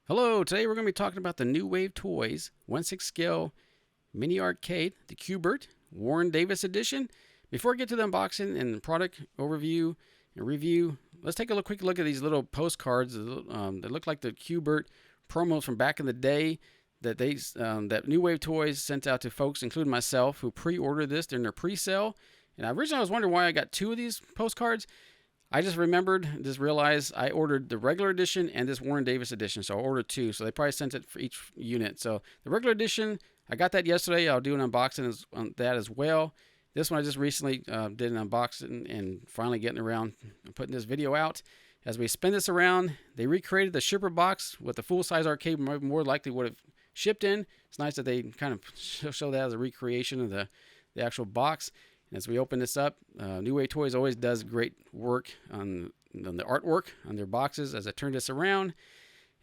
Hello, today we're going to be talking about the New Wave Toys 1/6 scale mini arcade, the Q-Bert Warren Davis Edition. Before I get to the unboxing and the product overview and review, let's take a quick look at these little postcards that look like the Q-Bert promos from back in the day that New Wave Toys sent out to folks, including myself, who pre-ordered this during their pre-sale. And originally I was wondering why I got two of these postcards. I just realized I ordered the regular edition and this Warren Davis edition, so I ordered two. So they probably sent it for each unit. So the regular edition, I got that yesterday. I'll do an unboxing on that as well. This one I just recently did an unboxing and finally getting around and putting this video out. As we spin this around, they recreated the shipper box with the full-size arcade more likely would have shipped in. It's nice that they kind of show that as a recreation of the actual box. As we open this up, New Wave Toys always does great work on the artwork on their boxes. As I turn this around,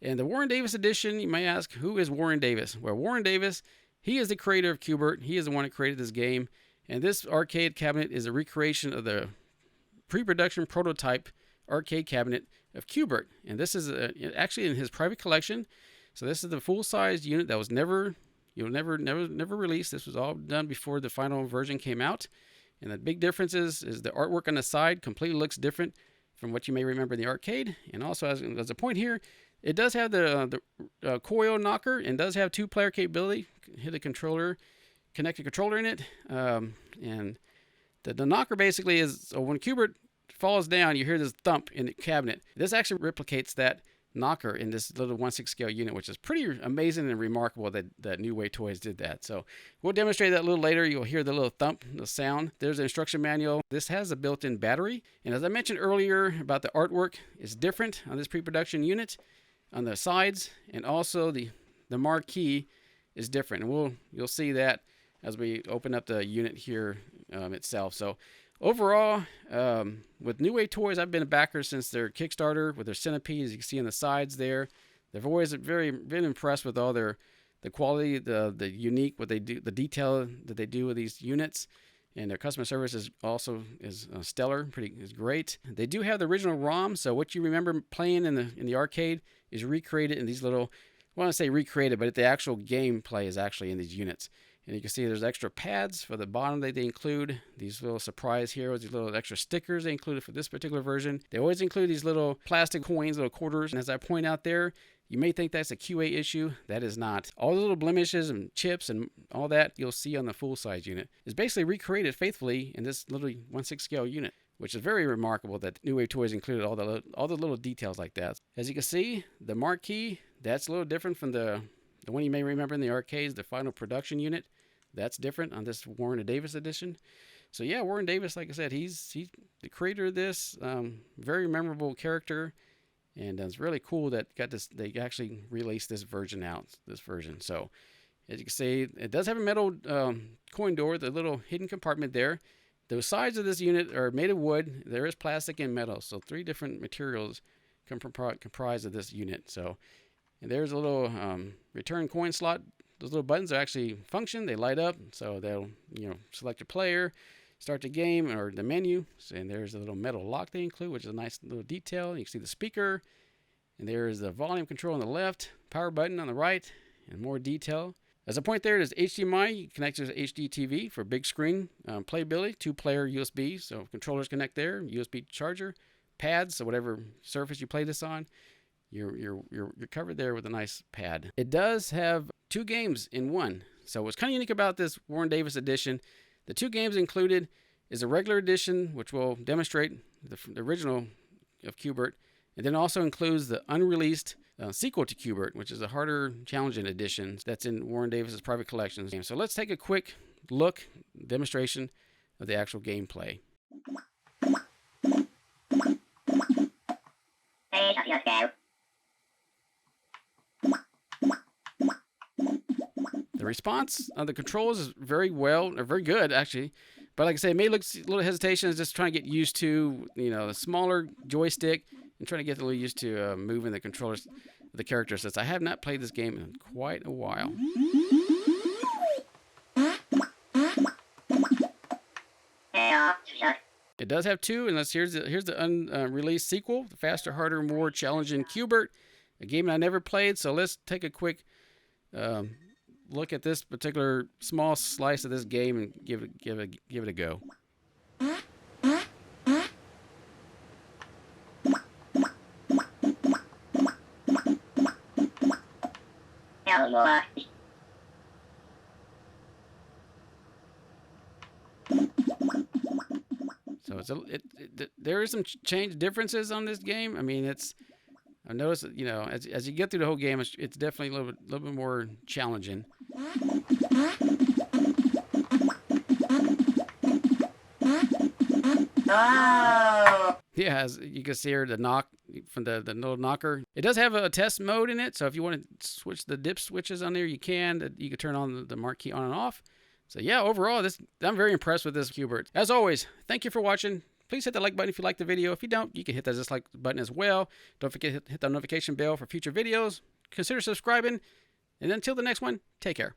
and the Warren Davis edition, you may ask, who is Warren Davis? Well, Warren Davis, he is the creator of Q-Bert. He is the one that created this game. And this arcade cabinet is a recreation of the pre-production prototype arcade cabinet of Q-Bert. And this is actually in his private collection. So this is the full-size unit that was never released. This was all done before the final version came out. And the big difference is the artwork on the side completely looks different from what you may remember in the arcade. And also, as a point here, it does have the coil knocker and does have two-player capability. Hit a controller, connect a controller in it. And the knocker basically is, so when Q-Bert falls down, you hear this thump in the cabinet. This actually replicates that knocker in this little 1/6 scale unit, which is pretty amazing and remarkable that New Wave Toys did that. So we'll demonstrate that a little later. You'll hear the little thump, the sound. There's an instruction manual. This has a built-in battery. And as I mentioned earlier about the artwork, it's different on this pre-production unit on the sides, and also the marquee is different. And you'll see that as we open up the unit here itself. So overall, with New Wave Toys, I've been a backer since their Kickstarter with their Centipede, as you can see on the sides there. They've always been impressed with all the quality, the unique, what they do, the detail that they do with these units. And their customer service is stellar, is great. They do have the original ROM, so what you remember playing in the arcade is recreated in these little, I want to say recreated, but the actual gameplay is actually in these units. And you can see there's extra pads for the bottom that they include. These little surprise heroes, these little extra stickers they included for this particular version. They always include these little plastic coins, little quarters. And as I point out there, you may think that's a QA issue. That is not. All the little blemishes and chips and all that you'll see on the full-size unit is basically recreated faithfully in this little 1/6 scale unit, which is very remarkable that New Wave Toys included all the little details like that. As you can see, the marquee, that's a little different from the one you may remember in the arcades, the final production unit. That's different on this Warren Davis edition. So yeah, Warren Davis, like I said, he's the creator of this. Very memorable character, and it's really cool that they actually released this version out. So as you can see, it does have a metal coin door, the little hidden compartment there. The sides of this unit are made of wood. There is plastic and metal, so three different materials comprise of this unit. So, and there's a little return coin slot. Those little buttons are actually function. They light up, so they'll select your player, start the game or the menu. And there's a little metal lock they include, which is a nice little detail. You can see the speaker, and there's the volume control on the left, power button on the right, and more detail. As a point there's HDMI. You connect to HD TV for big screen playability. 2-player USB, so controllers connect there. USB charger, pads, so whatever surface you play this on, you're covered there with a nice pad. It does have 2 games in one. So what's kind of unique about this Warren Davis edition, the 2 games included is a regular edition, which will demonstrate the original of Q-Bert, and then also includes the unreleased sequel to Q-Bert, which is a harder, challenging edition that's in Warren Davis's private collections. So let's take a quick look, demonstration of the actual gameplay. The response of the controls is very good actually, but like I say, it may look a little hesitation. Is just trying to get used to the smaller joystick and trying to get a little used to moving the controllers, the characters. Since I have not played this game in quite a while. It does have 2, and here's the unreleased sequel, the faster, harder, more challenging Q-Bert. a game I never played. So let's take a quick look at this particular small slice of this game and give it a go. So there is some differences on this game. I mean, I noticed, you know, as you get through the whole game, it's definitely a little bit more challenging. Oh. Yeah, as you can see here, the knock from the little knocker. It does have a test mode in it, so if you want to switch the dip switches on there, you can. You can turn on the mark key on and off. So yeah, overall, I'm very impressed with this Q-Bert. As always, thank you for watching. Please hit the like button if you like the video. If you don't, you can hit that dislike button as well. Don't forget to hit the notification bell for future videos. Consider subscribing. And until the next one, take care.